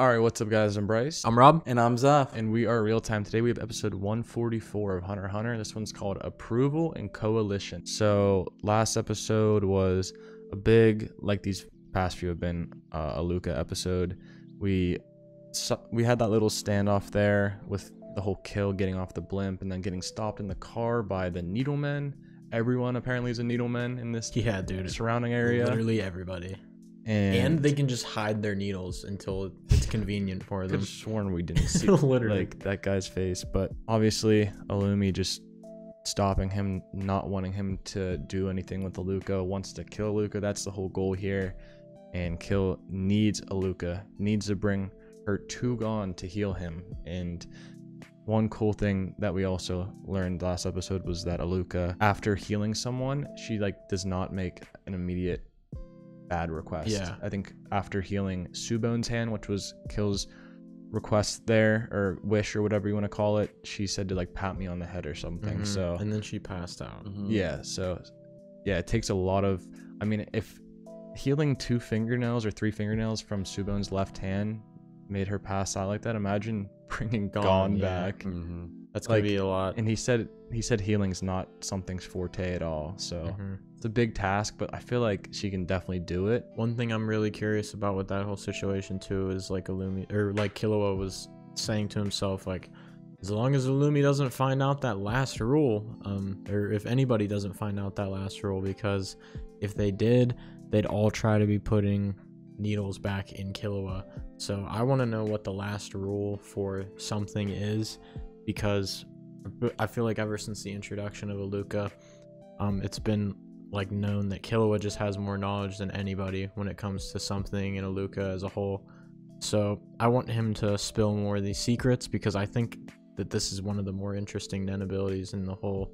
All right, what's up, guys? I'm Bryce. I'm Rob. And I'm Zuff. And we are real time. Today we have episode 144 of Hunter x Hunter. This one's called Approval and Coalition. So last episode was a big, like these past few have been, a Luca episode. We had that little standoff there with the whole kill, getting off the blimp and then getting stopped in the car by the Needlemen. Everyone apparently is a Needleman in this surrounding area. Literally everybody. And they can just hide their needles until it's convenient for them. Could have sworn we didn't see literally like that guy's face, but obviously Illumi just stopping him, not wanting him to do anything with Aluka, wants to kill Aluka. That's the whole goal here. And Kill needs Aluka, needs to bring her to Gon to heal him. And one cool thing that we also learned last episode was that Aluka, after healing someone, she does not make an immediate bad request. Yeah, I think after healing Subone's hand, which was Kill's request there, or wish, or whatever you want to call it, she said to pat me on the head or something. So and then she passed out. Yeah, so yeah, it takes a lot of, I mean, if healing 2 fingernails or 3 fingernails from Subone's left hand made her pass out like that, imagine bringing Gon back. That's gonna be a lot. And he said healing's not something's forte at all, so it's a big task, but I feel like she can definitely do it. One thing I'm really curious about with that whole situation too is Illumi, or Killua was saying to himself, as long as Illumi doesn't find out that last rule, or if anybody doesn't find out that last rule, because if they did, they'd all try to be putting needles back in Killua. So I want to know what the last rule for something is, because I feel like ever since the introduction of Aluka, it's been known that Killua just has more knowledge than anybody when it comes to something in Aluka as a whole. So I want him to spill more of these secrets, because I think that this is one of the more interesting Nen abilities in the whole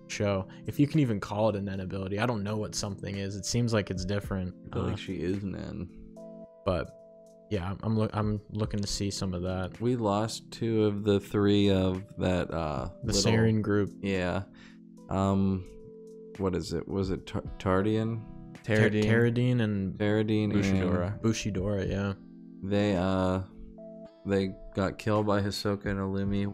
show, if you can even call it a Nen ability. I don't know what something is. It seems like it's different. I feel like she is Nen, but yeah, I'm looking to see some of that. We lost 2 of the 3 of that the Saren group. Yeah. What is it? Was it Tardian? Teradine and Bushidora. Bushidora, yeah. They got killed by Hisoka and Illumi,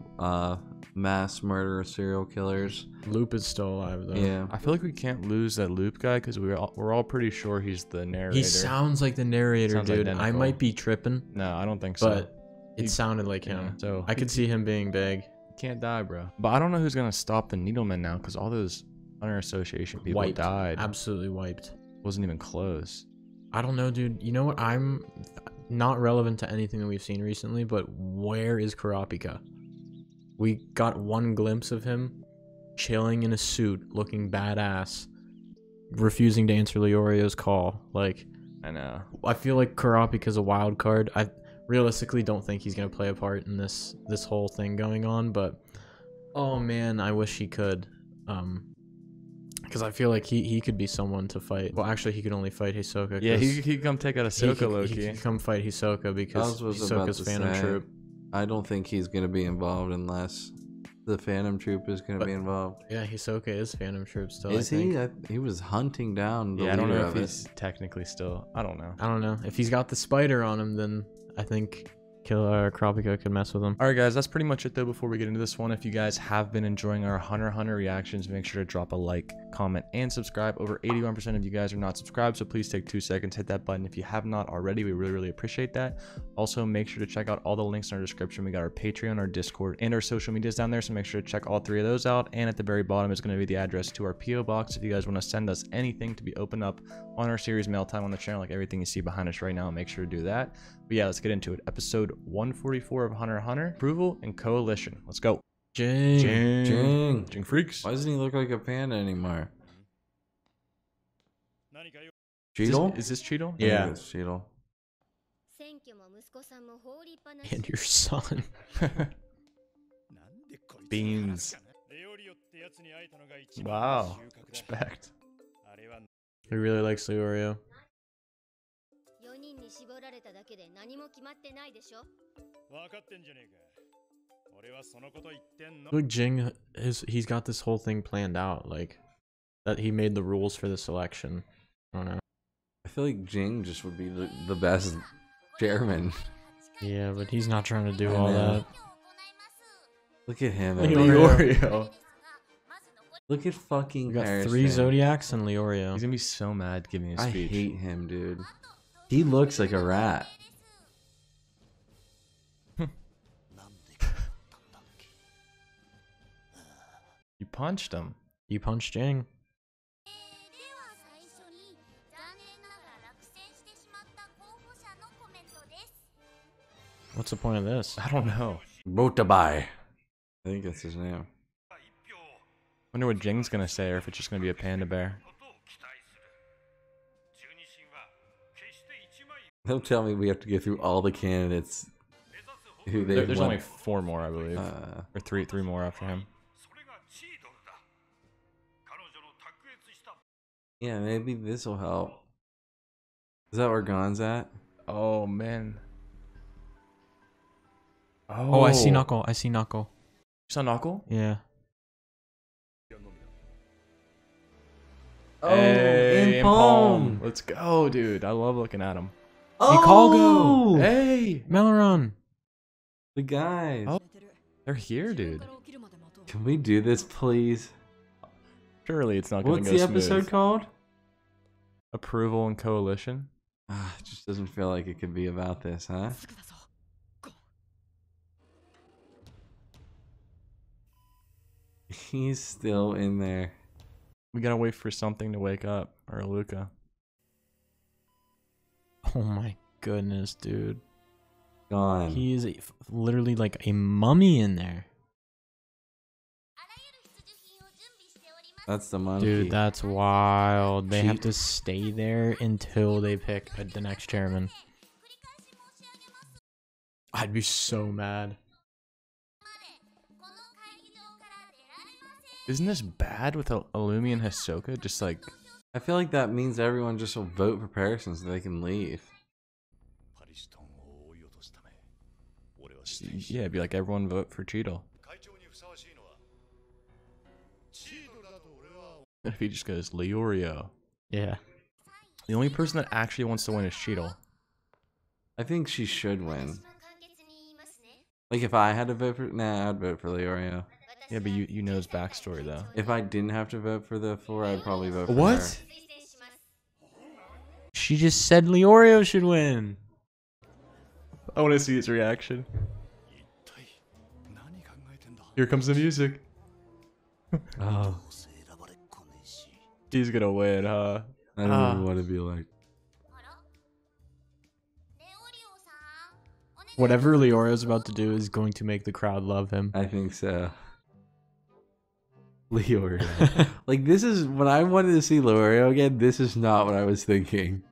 mass murderer serial killers. Loop is still alive though. Yeah. I feel like we can't lose that Loop guy, because we're all pretty sure he's the narrator. He sounds like the narrator, dude. Identical. I might be tripping. No, I don't think so. But it sounded like him. Yeah, so I could see him being big. Can't die, bro. But I don't know who's gonna stop the Needlemen now, because all those Hunter Association people died. Absolutely wiped. Wasn't even close. I don't know, dude. You know what? I'm not relevant to anything that we've seen recently, but where is Kurapika? We got one glimpse of him chilling in a suit, looking badass, refusing to answer Leorio's call. I know. I feel like Kurapika's a wild card. I realistically don't think he's gonna play a part in this whole thing going on, but oh man, I wish he could. Because I feel like he could be someone to fight. Well, actually, he could only fight Hisoka. Yeah, he could come take out Hisoka, Loki. He could come fight Hisoka, because Hisoka's Phantom Troop. I don't think he's going to be involved unless the Phantom Troop is going to be involved. Yeah, Hisoka is Phantom Troop still. Is he? He was hunting down the leader. I don't know if he's technically still. I don't know. I don't know. If he's got the spider on him, then I think Kurapika could mess with him. Alright guys, that's pretty much it though. Before we get into this one, if you guys have been enjoying our Hunter x Hunter reactions, make sure to drop a like, comment, and subscribe. Over 81% of you guys are not subscribed, so please take 2 seconds, hit that button if you have not already. We really appreciate that. Also, make sure to check out all the links in our description. We got our Patreon, our Discord, and our social medias down there, so make sure to check all 3 of those out. And at the very bottom is going to be the address to our PO box if you guys want to send us anything to be opened up on our series mail time on the channel, like everything you see behind us right now. Make sure to do that. But yeah, let's get into it. Episode 144 of Hunter x Hunter, Approval and Coalition. Let's go. Jing Freaks. Why doesn't he look like a panda anymore? Cheetle? Is this Cheetle? Yeah. It's Cheetle. And your son. Beans. Wow. Respect. He really likes Leorio. Look, Jing, he's got this whole thing planned out, that he made the rules for the selection. I don't know. I feel like Jing just would be the best chairman. Yeah, but he's not trying to do I all know. that. Look at him. Leorio. Look at fucking We got Paris 3 Finn. Zodiacs and Leorio. He's gonna be so mad giving a I speech. hate him, dude. He looks like a rat. You punched him. You punched Jing. What's the point of this? I don't know. Botabai. I think that's his name. Wonder what Jing's gonna say, or if it's just gonna be a panda bear. Don't tell me we have to go through all the candidates who they There's want. only 4 more, I believe, or three more after him. Yeah, maybe this will help. Is that where Gon's at? Oh man. Oh, I see Knuckle. I see Knuckle. You saw Knuckle? Yeah. Oh, Hey, Impalm. Let's go, dude. I love looking at him. Ikalgo! Hey, Melaron. The guys. Oh. they're here, dude. Can we do this, please? Surely it's not gonna What's go the episode smooth. called? Approval and coalition. It just doesn't feel like it could be about this, huh? He's still in there. We gotta wait for something to wake up, or Luca. Oh my goodness, dude. Gone. He is literally like a mummy in there. That's the monkey. Dude, that's wild. They have Cheat. to stay there until they pick the next chairman. I'd be so mad. Isn't this bad with Illumi and Hisoka? Just like, I feel like that means everyone just will vote for Paris so they can leave. yeah, it'd be like everyone vote for Cheetle. If he just goes Leorio. Yeah. The only person that actually wants to win is Cheetle. I think she should win. Like if I had to vote for, nah, I'd vote for Leorio. Yeah, but you know his backstory though. If I didn't have to vote for the 4, I'd probably vote for What? her. She just said Leorio should win. I want to see his reaction. Here comes the music. Oh, He's gonna win, huh? I don't even want to be like. Whatever Leorio's about to do is going to make the crowd love him. I think so. Leorio. Like this is when I wanted to see Leorio again. This is not what I was thinking.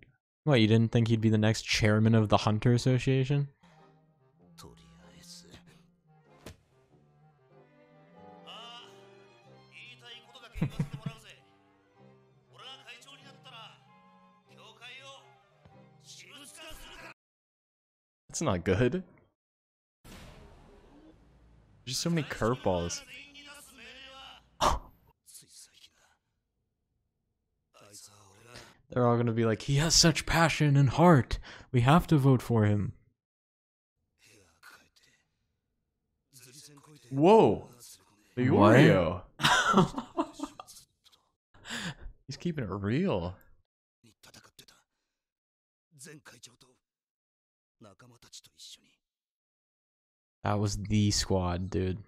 What, you didn't think he'd be the next chairman of the Hunter Association? That's not good. There's so many curveballs. They're all gonna be like, he has such passion and heart. We have to vote for him. Whoa! Leorio! He's keeping it real. That was the squad, dude.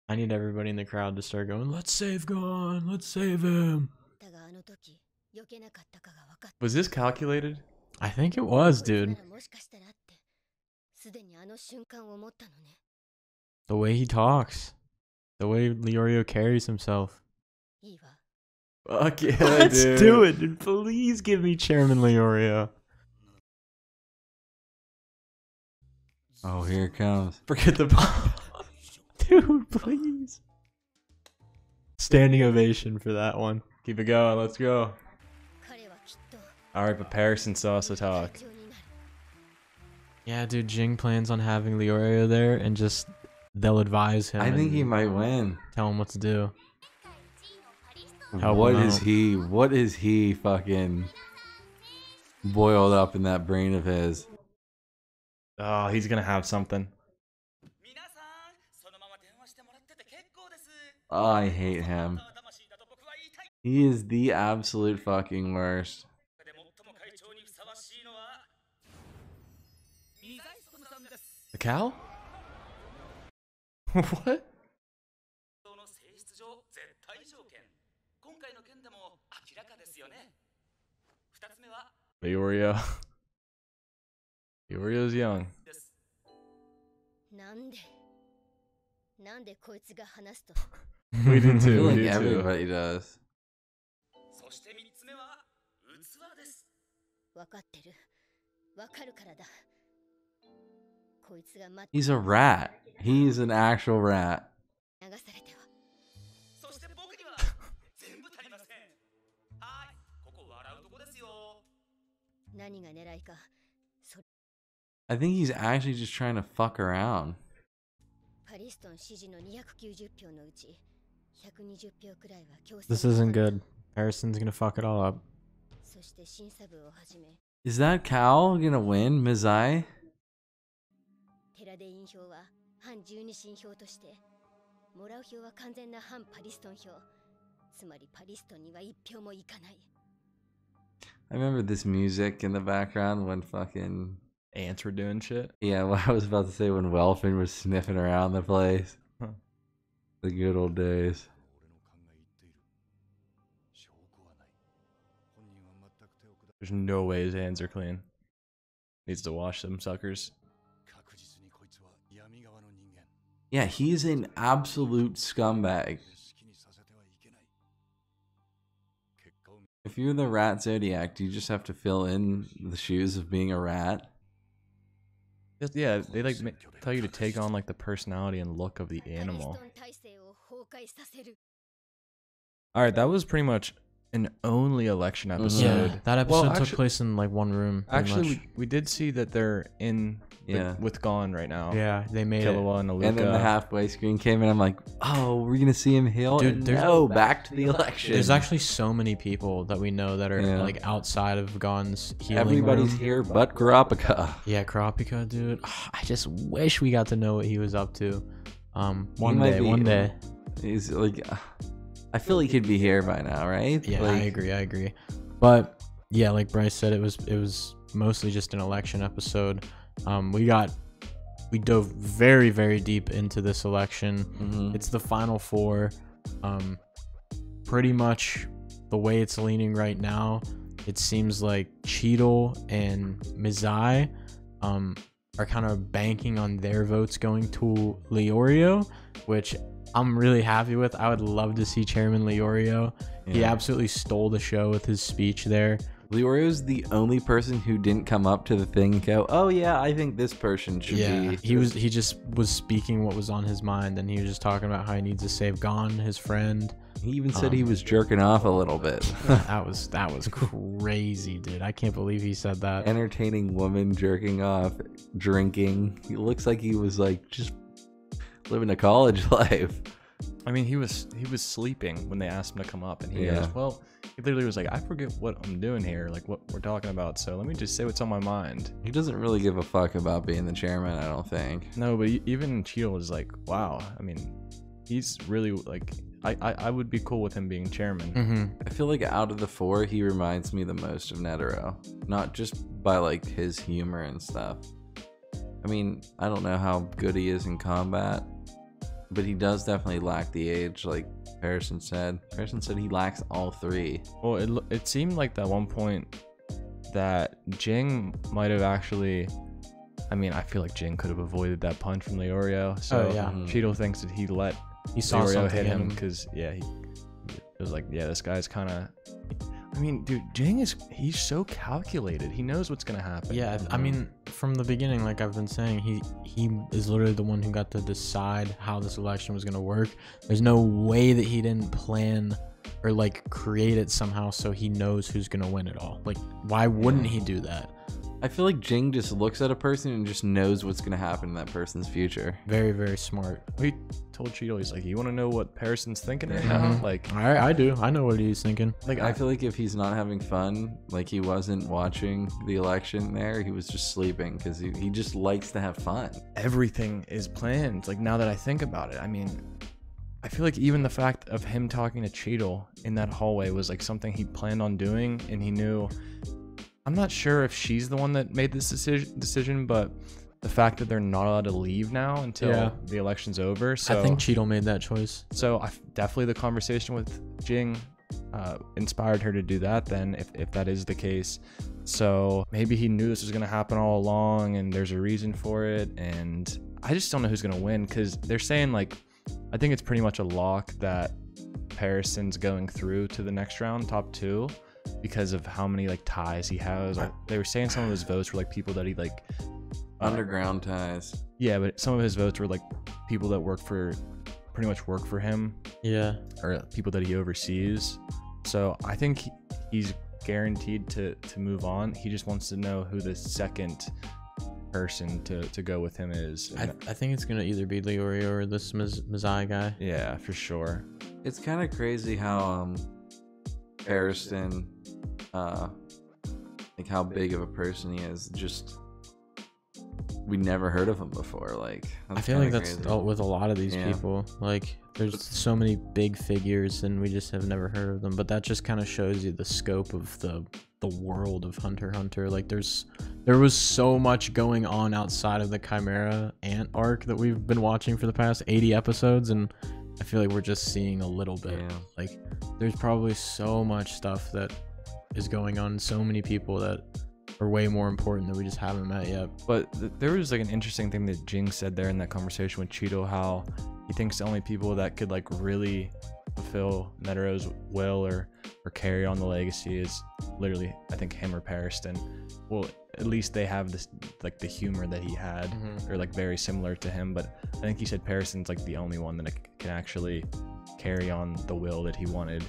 I need everybody in the crowd to start going, let's save Gon, let's save him. Was this calculated? I think it was, dude. The way he talks. The way Leorio carries himself. Fuck yeah, Let's dude. do it, dude. Please give me Chairman Leorio. Oh, here it comes. Forget the Dude, please. Standing ovation for that one. Keep it going, let's go. Alright, but Paris saw us to talk. Yeah, dude, Jing plans on having Leorio there and just they'll advise him. I think and he might win. tell him what to do. Help What him is out. he? What is he fucking boiled up in that brain of his? Oh, he's gonna have something. Oh, I hate him. He is the absolute fucking worst. The cow? What? Leorio. Leorio's young. なんでこいつが話すと We do I feel too. like We do too. everybody does. 分かってる分かるからだこいつが待って He's a rat. He's an actual rat. 流されてはそして僕には全部足りませんはいここ笑うとこですよ何が狙いか I think he's actually just trying to fuck around. パリストン支持の290票のうち120票くらいは強制 This isn't good. Harrison's gonna fuck it all up. そして審査部をはじめ Is that Cal gonna win, Mizai? テラデイン票は反十二神票としてもらう票は完全な反パリストン票つまりパリストンには1票もいかない I remember this music in the background when fucking... Ants were doing shit. Yeah, what I was about to say when Welfin was sniffing around the place. Huh. The good old days. There's no way his hands are clean. Needs to wash them suckers. Yeah, he's an absolute scumbag. If you're the rat zodiac, do you just have to fill in the shoes of being a rat? Yeah, they like tell you to take on like the personality and look of the パリス animal. トン体制を崩壊させる All right, that was pretty much an only election episode. Yeah, that episode Well, took actu- place in like one room. pretty Actually, much. we did see that they're in Yeah. with Gone right now. Yeah, they made it. Killua and Aluka. And then the halfway screen came in. I'm like, oh, we're gonna see him heal. Dude, And there's- no, back to the election. There's actually so many people that we know that are Yeah. like outside of Gon's healing everybody's room. here but Kurapika. Yeah, Kurapika, dude. I just wish we got to know what he was up to. One might day, be- one day. He's like, I feel he could be here by now, right? Yeah, like, I agree. But yeah, like Bryce said, it was mostly just an election episode. We dove very, very deep into this election. mhm. It's the final four. Pretty much the way it's leaning right now, it seems like Cheadle and Mizai are kind of banking on their votes going to Leorio, which I'm really happy with. I would love to see Chairman Leorio. He Yeah. absolutely stole the show with his speech there. Leorio's the only person who didn't come up to the thing and go, oh yeah, I think this person should Yeah, be. he just was speaking what was on his mind, and he was just talking about how he needs to save Gon, his friend. He even said he was jerking off a little bit. That was crazy, dude. I can't believe he said that. Entertaining woman jerking off, drinking. He looks like he was like just living a college life. I mean, he was sleeping when they asked him to come up, and he Yeah. goes, "Well," he literally was like, "I forget what I'm doing here, like what we're talking about. So let me just say what's on my mind." He doesn't really give a fuck about being the chairman, I don't think. No, but even Cheadle was like, "Wow." I mean, he's really like, I would be cool with him being chairman. Mm-hmm. I feel like out of the four, he reminds me the most of Netero. Not just by like his humor and stuff. I mean, I don't know how good he is in combat, but he does definitely lack the age, like Harrison said. Harrison said he lacks all three. Well, it seemed like at one point that Jing might have actually. I mean, I feel like Jing could have avoided that punch from Leorio. So Oh, yeah. Cheadle thinks that he let He saw Leorio something hit in him him. because it was like, yeah, this guy's kind of. I mean, dude, Jing he's so calculated. He knows what's gonna happen. Yeah, I mean, from the beginning, like I've been saying, he is literally the one who got to decide how this election was gonna work. There's no way that he didn't plan or like create it somehow so he knows who's gonna win it all. Like, why wouldn't he do that? I feel like Jing just looks at a person and just knows what's gonna happen in that person's future. Very, very smart. He told Cheeto, he's like, you want to know what Harrison's thinking right now? Like, I do. I know what he's thinking. like I feel like if he's not having fun, like he wasn't watching the election there, he was just sleeping because he just likes to have fun. everything is planned. Like, now that I think about it, I mean, I feel like even the fact of him talking to Cheeto in that hallway was like something he planned on doing, and he knew. I'm not sure if she's the one that made this decision, but the fact that they're not allowed to leave now until the election's over. So I think Cheeto made that choice. So definitely the conversation with Jing inspired her to do that then, if that is the case. So maybe he knew this was going to happen all along and there's a reason for it. And I just don't know who's going to win, because they're saying, like, I think it's pretty much a lock that Harrison's going through to the next round, top 2, because of how many like ties he has. They were saying some of his votes were like people that he like Underground ties. Yeah, but some of his votes were like people that pretty much work for him. Yeah. Or people that he oversees. So I think he's guaranteed to move on. He just wants to know who the second person to go with him is. I think it's gonna either be Leorio or this Mazai guy. Yeah, for sure. It's kind of crazy how Harrison, like how big of a person he is. Just we never heard of him before. Like, I feel like that's with a lot of these Yeah. people. Like, there's so many big figures and we just have never heard of them. But that just kind of shows you the scope of the world of Hunter x Hunter. Like, there was so much going on outside of the Chimera Ant arc that we've been watching for the past 80 episodes, and I feel like we're just seeing a little bit. Yeah. Like, there's probably so much stuff that is going on, so many people that are way more important that we just haven't met yet. But there was like an interesting thing that Jing said there in that conversation with Cheeto, how he thinks the only people that could like really fulfill Netero's will or carry on the legacy is literally, I think, him or Pariston. Well, at least they have this like the humor that he had, or like very similar to him. But I think he said Pariston's like the only one that can actually carry on the will that he wanted,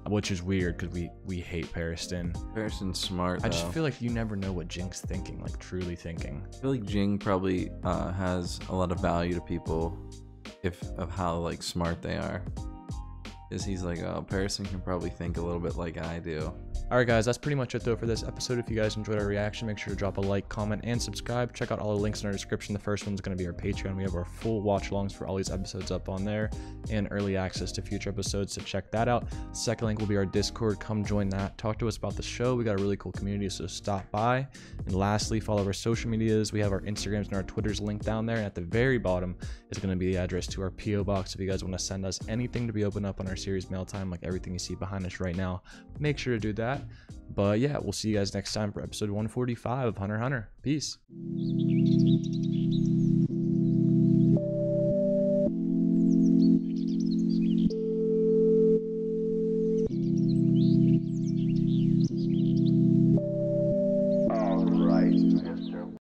which is weird because we hate Pariston. Pariston's smart. I just though. feel like you never know what Jing's thinking, like truly thinking. I feel like Jing probably has a lot of value to people of how like smart they are. Because he's like, oh, Parison can probably think a little bit like I do. Alright guys, that's pretty much it though for this episode. If you guys enjoyed our reaction, make sure to drop a like, comment, and subscribe. Check out all the links in our description. The first one's going to be our Patreon. We have our full watch alongs for all these episodes up on there, and early access to future episodes, so check that out. The second link will be our Discord. Come join that. Talk to us about the show. We got a really cool community, so stop by. And lastly, follow our social medias. We have our Instagrams and our Twitters linked down there, and at the very bottom is going to be the address to our PO box if you guys want to send us anything to be opened up on our series mail time, like everything you see behind us right now. Make sure to do that. But yeah, we'll see you guys next time for episode 145 of Hunter x Hunter. Peace.